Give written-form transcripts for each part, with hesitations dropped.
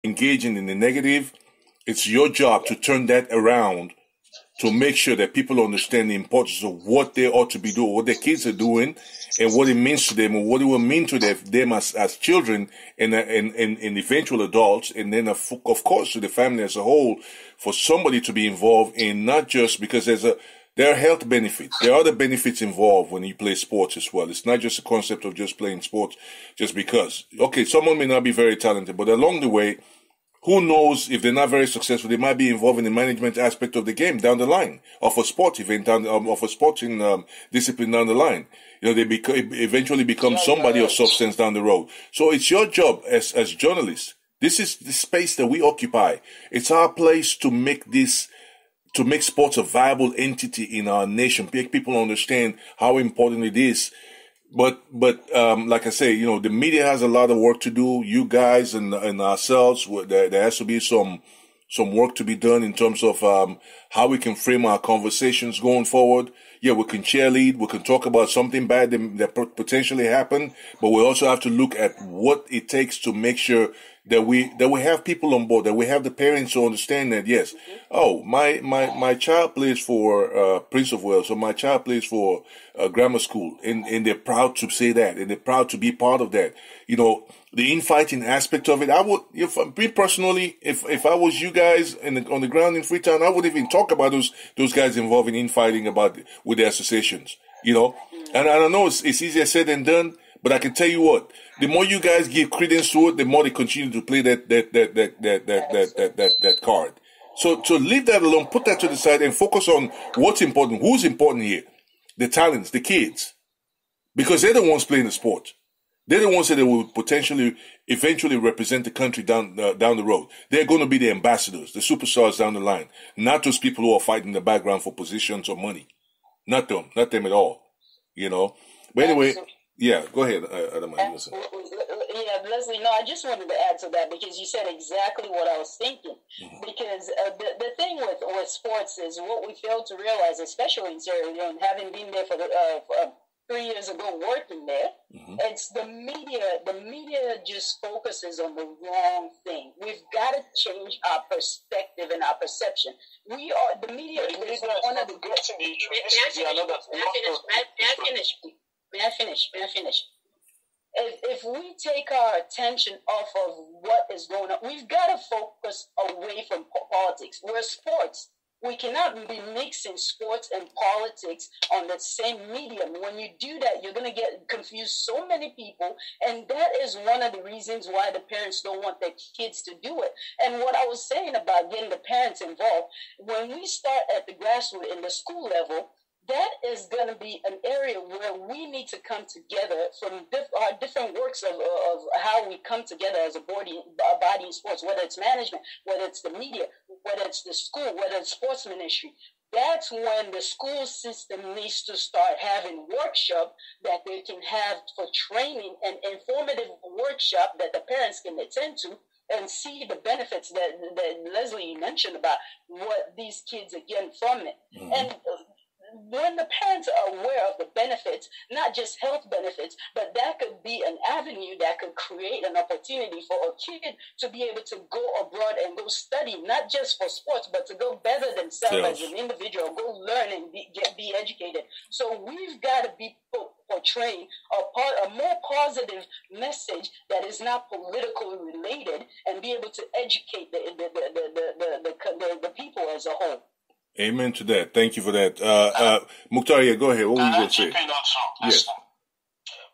engaging in the negative, it's your job to turn that around to make sure that people understand the importance of what they ought to be doing, what their kids are doing, and what it means to them, and what it will mean to them as children and eventual adults, and then of course to the family as a whole, for somebody to be involved in, not just because there are health benefits. There are other benefits involved when you play sports as well. It's not just a concept of just playing sports just because. Okay, someone may not be very talented, but along the way, who knows, if they're not very successful, they might be involved in the management aspect of the game down the line, of a sport event, of a sporting discipline down the line. They eventually become somebody of substance down the road. So it's your job as journalists. This is the space that we occupy. It's our place to make sports a viable entity in our nation. Make people understand how important it is. But like I say, the media has a lot of work to do. You guys and ourselves, there has to be some work to be done in terms of how we can frame our conversations going forward. Yeah, we can cheerlead, we can talk about something bad that potentially happened, but we also have to look at what it takes to make sure that we have people on board, that we have the parents to understand that, yes, my child plays for Prince of Wales, or my child plays for grammar school, and they're proud to say that, and they're proud to be part of that. The infighting aspect of it, I would, if I was you guys on the ground in Freetown, I would even talk about those guys involved in infighting with their associations, and I know it's easier said than done, but I can tell you what, the more you guys give credence to it, the more they continue to play that card. So leave that alone, put that to the side, and focus on what's important, who's important here, the talents, the kids, because they're the ones playing the sport. They're the ones that will potentially, eventually represent the country down the road. They're going to be the ambassadors, the superstars down the line, not those people who are fighting in the background for positions or money. Not them at all. But anyway, yeah, go ahead, Adama. Yeah, Leslie, no, I just wanted to add to that because you said exactly what I was thinking. Mm-hmm. Because the thing with sports is what we fail to realize, especially in Sierra Leone, having been there for 3 years ago working there, mm-hmm. It's the media. The media just focuses on the wrong thing. We've got to change our perspective and our perception. The media is one of the good things. May I finish? If we take our attention off of what is going on, we've got to focus away from politics. We're sports. We cannot be mixing sports and politics on the same medium. When you do that, you're going to confuse so many people, and that is one of the reasons why the parents don't want their kids to do it. And what I was saying about getting the parents involved, when we start at the grassroots in the school level, that is going to be an area where we need to come together from our different works of how we come together as a body in sports, whether it's management, whether it's the media, whether it's the school, whether it's sports ministry. That's when the school system needs to start having workshop that they can have for training and informative workshop that the parents can attend to and see the benefits that Leslie mentioned about what these kids are getting from it. Mm-hmm. And when the parents are aware of the benefits, not just health benefits, but that could be an avenue that could create an opportunity for a kid to be able to go abroad and go study, not just for sports, but to go better themselves as an individual, go learn and be educated. So we've got to be portraying a more positive message that is not politically related and be able to educate the people as a whole. Amen to that. Thank you for that. Mukhtar, go ahead. What were you going to say? Yes.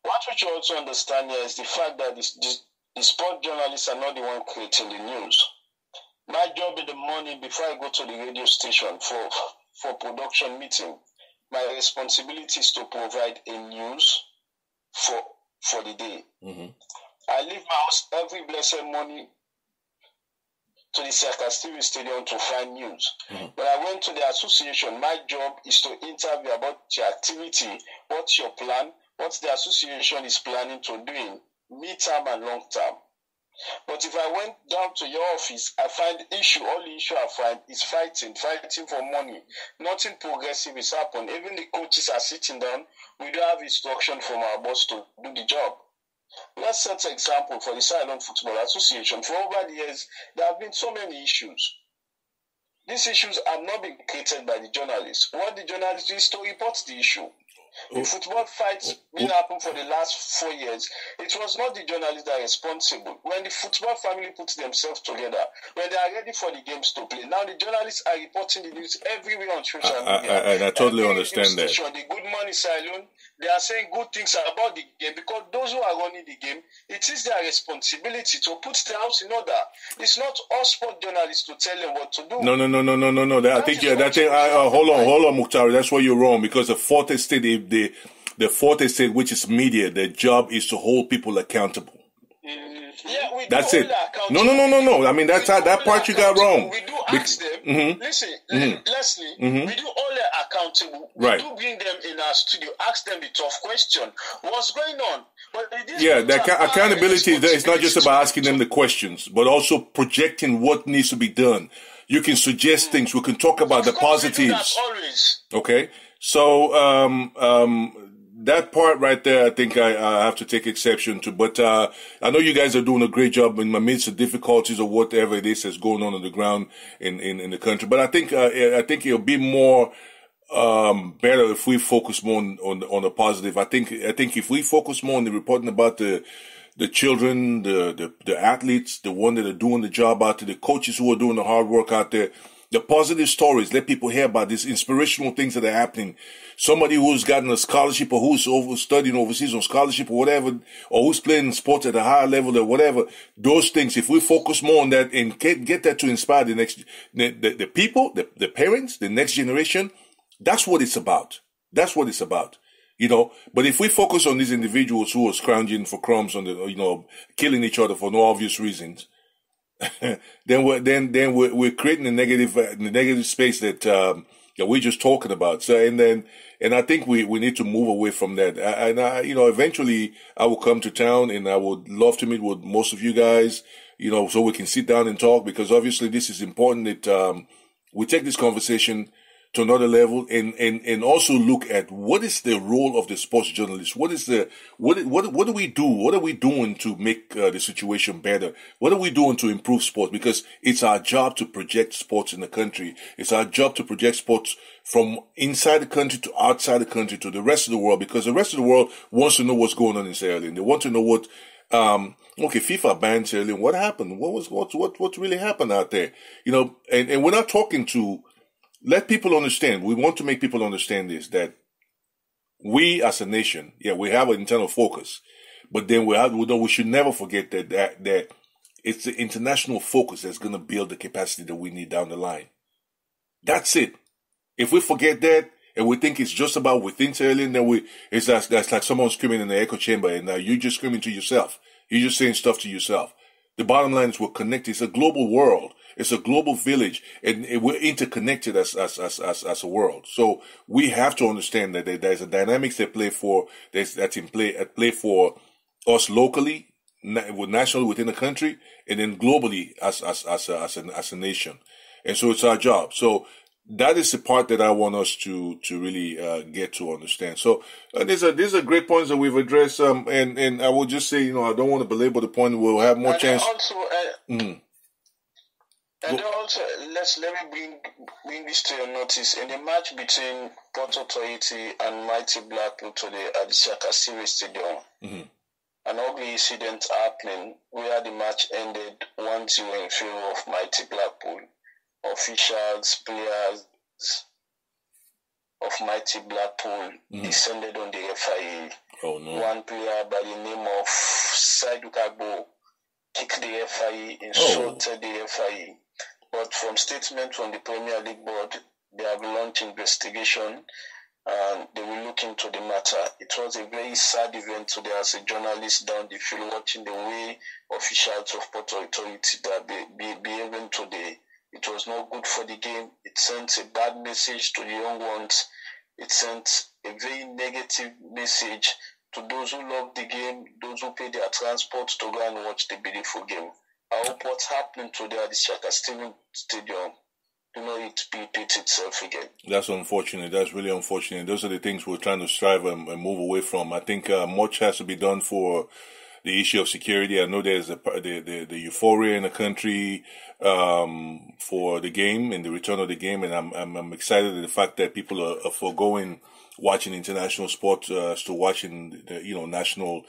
What we should also understand here is the fact that the sport journalists are not the one creating the news. My job in the morning before I go to the radio station for production meeting, my responsibility is to provide a news for the day. Mm-hmm. I leave my house every blessed morning to the Sarkastiri Stadium to find news. Mm-hmm. When I went to the association, my job is to interview about your activity, what's your plan, what the association is planning to do in mid-term and long-term. But if I went down to your office, I find all the issue I find is fighting for money. Nothing progressive is happening. Even the coaches are sitting down. We don't have instruction from our boss to do the job. Let's set an example for the Sierra Leone Football Association. For over the years, there have been so many issues. These issues have not been created by the journalists. What the journalists do is to report the issue. The football fights been happening for the last 4 years. It was not the journalists that are responsible. When the football family puts themselves together, when they are ready for the games to play, now the journalists are reporting the news everywhere on social media. And I totally understand that. The Good Morning Sierra Leone, they are saying good things about the game because those who are running the game, it is their responsibility to put the house in order. It's not us sport journalists to tell them what to do. No. I think hold on, Mukhtar. That's where you're wrong, because the fourth estate, the fourth estate, which is media, their job is to hold people accountable. Yeah, that's it. No. I mean, that's that part you got wrong. We do ask them. Listen, Leslie. We do all their accountable. We do bring them in our studio, ask them the tough question. What's going on? But the accountability is not just about asking them the questions, but also projecting what needs to be done. You can suggest things. We can talk about the positives. Always. Okay. So, that part right there, I think I have to take exception to. But I know you guys are doing a great job in the midst of difficulties or whatever it is that's going on the ground in the country. But I think it'll be more better if we focus more on the positive. I think if we focus more on the reporting about the children, the athletes, the one that are doing the job out there, the coaches who are doing the hard work out there, the positive stories, let people hear about these inspirational things that are happening. Somebody who's gotten a scholarship or who's studying overseas on scholarship or whatever, or who's playing sports at a higher level or whatever, those things, if we focus more on that and get that to inspire the next, the people, the parents, the next generation, that's what it's about. That's what it's about. But if we focus on these individuals who are scrounging for crumbs killing each other for no obvious reasons, then we're creating a negative space that we're just talking about. So, and I think we need to move away from that. And eventually I will come to town and I would love to meet with most of you guys, so we can sit down and talk, because obviously this is important that, we take this conversation to another level and also look at what is the role of the sports journalist. What do we do? What are we doing to make the situation better? What are we doing to improve sports? Because it's our job to project sports in the country. It's our job to project sports from inside the country to outside the country to the rest of the world, because the rest of the world wants to know what's going on in Sierra Leone. They want to know what, FIFA banned Sierra Leone. What happened? What really happened out there? And we're not talking to, let people understand. We want to make people understand this, that we as a nation, we have an internal focus, but then we should never forget that it's the international focus that's going to build the capacity that we need down the line. That's it. If we forget that and we think it's just about within Sierra Leone, then that's like someone screaming in the echo chamber, and you're just screaming to yourself. You're just saying stuff to yourself. The bottom line is we're connected. It's a global world. It's a global village, and we're interconnected as a world. So we have to understand that there's a dynamics that's at play for us locally, nationally within the country, and then globally as a nation. And so it's our job. So that is the part that I want us to really get to understand. So these are great points that we've addressed. And I will just say, I don't want to belabor the point. We'll have more chance. And also, let me bring this to your notice. In the match between Port Authority and Mighty Blackpool today at the Shaka Stadium, an ugly incident happening where the match ended 1-0 in favor of Mighty Blackpool. Officials, players of Mighty Blackpool descended on the FIA. Oh, no. One player by the name of Saidu Kagbo kicked the FIA, insulted the FIA. But from statement from the Premier League board, they have launched investigation and they will look into the matter. It was a very sad event today as a journalist down the field watching the way officials of Port Authority that behaving today. It was not good for the game. It sent a bad message to the young ones. It sent a very negative message to those who love the game, those who pay their transport to go and watch the beautiful game. I hope what's happening today at the Shaka Stadium, it repeats itself again. That's unfortunate. That's really unfortunate. Those are the things we're trying to strive and move away from. I think much has to be done for the issue of security. I know there's the euphoria in the country for the game and the return of the game, and I'm excited at the fact that people are foregoing watching international sports to watching the national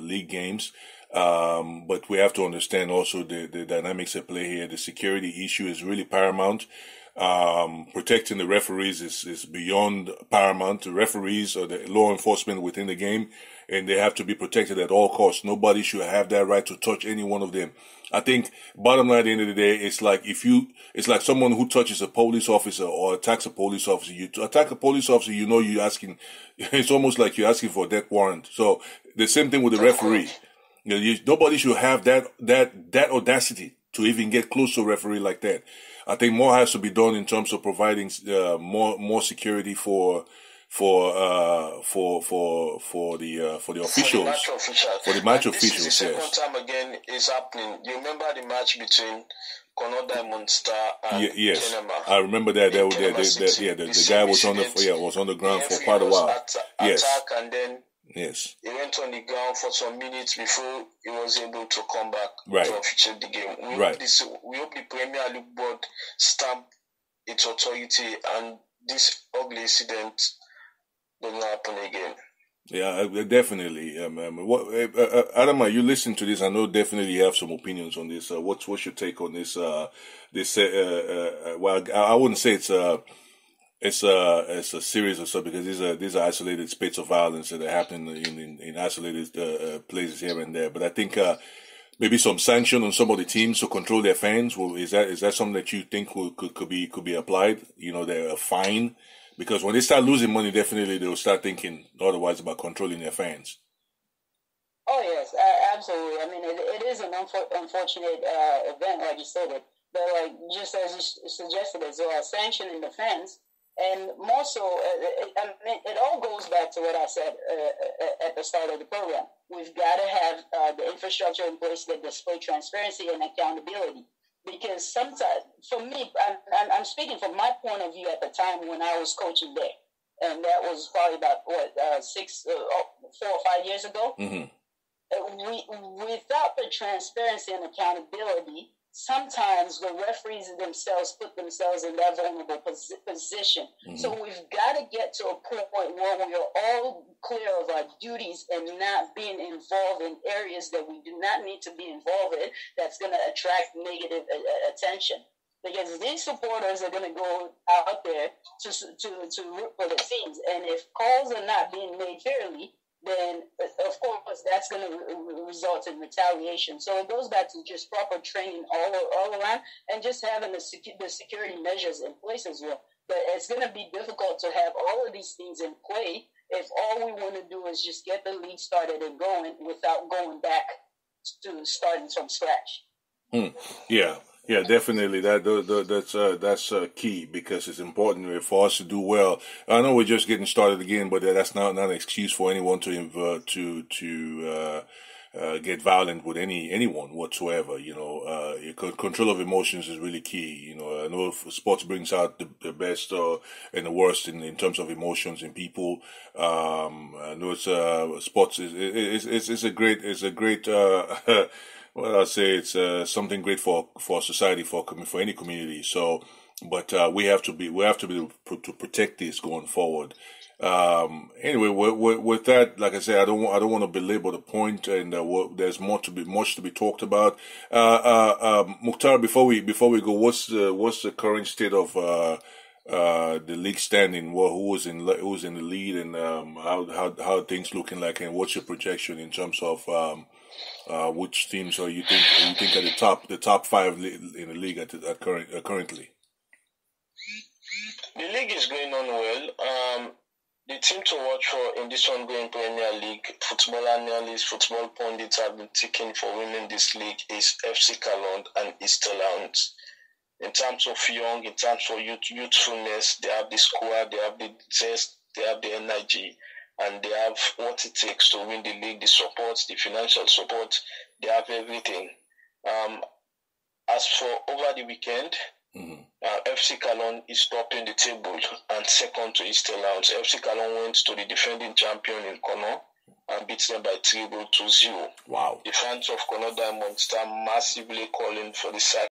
league games. But we have to understand also the dynamics at play here. The security issue is really paramount. Protecting the referees is beyond paramount. The referees are the law enforcement within the game, and they have to be protected at all costs. Nobody should have that right to touch any one of them. I think bottom line at the end of the day, it's like someone who touches a police officer or attacks a police officer. You attack a police officer, you're asking, it's almost like you're asking for a death warrant. So the same thing with the referee. Nobody should have that audacity to even get close to a referee like that. I think more has to be done in terms of providing more security for the officials, for the match officials. This is the second time again is happening. You remember the match between Conor Diamond Star and Kenema? I remember that. The guy was on the ground for quite a while. Attack and then. Yes. He went on the ground for some minutes before he was able to come back to officiate the game. We hope the Premier League board stamp its authority and this ugly incident doesn't happen again. Yeah, definitely. Adama, you listen to this. I know definitely you have some opinions on this. What's your take on this? Well, I wouldn't say it's a series of stuff because these are isolated spits of violence that are happening in isolated places here and there. But I think maybe some sanction on some of the teams to control their fans. Well, is that something that you think could be applied? They're a fine, because when they start losing money, definitely they'll start thinking otherwise about controlling their fans. Oh yes, absolutely. I mean, it is an unfortunate event, like you said it. But like just as you suggested, as well, sanctioning the fans. And more so, it all goes back to what I said at the start of the program. We've got to have the infrastructure in place that display transparency and accountability. Because sometimes, for me, I'm speaking from my point of view at the time when I was coaching there. And that was probably about, 4 or 5 years ago. Mm-hmm. Without the transparency and accountability, sometimes the referees themselves put themselves in that vulnerable position. Mm-hmm. So we've got to get to a point where we are all clear of our duties and not being involved in areas that we do not need to be involved in that's going to attract negative attention. Because these supporters are going to go out there to root for the teams. And if calls are not being made fairly, then of course that's going to result in retaliation. So it goes back to just proper training all around and just having the security measures in place as well. But it's going to be difficult to have all of these things in play if all we want to do is just get the league started and going without going back to starting from scratch. Yeah, definitely. That's key, because it's important for us to do well. I know we're just getting started again, but that's not an excuse for anyone to get violent with anyone whatsoever. Control of emotions is really key. I know sports brings out the best and the worst in terms of emotions in people. I know sports is a great. Well, I'll say it's something great for society, for any community. So, but we have to be to protect this going forward. Anyway, with that, like I said, I don't want to belabor the point, and there's much to be talked about. Mukhtar, before we go, what's the current state of the league standing? Who's in the lead, and how are things looking like, and what's your projection in terms of which teams are you think are the top 5 in the league currently? The league is going on well. The team to watch for in this ongoing Premier League, football analysts, football pundits have been taking for winning this league is FC Cologne and Easter Lounge. In terms of young, in terms of youthfulness, they have the squad, they have the zest, they have the energy, and they have what it takes to win the league, the support, the financial support. They have everything. As for over the weekend, FC Cologne is topping the table and second to Easter Lounge. FC Cologne went to the defending champion in Conor and beat them by 3 goals to 0. Wow. The fans of Kono Diamond start massively calling for the sack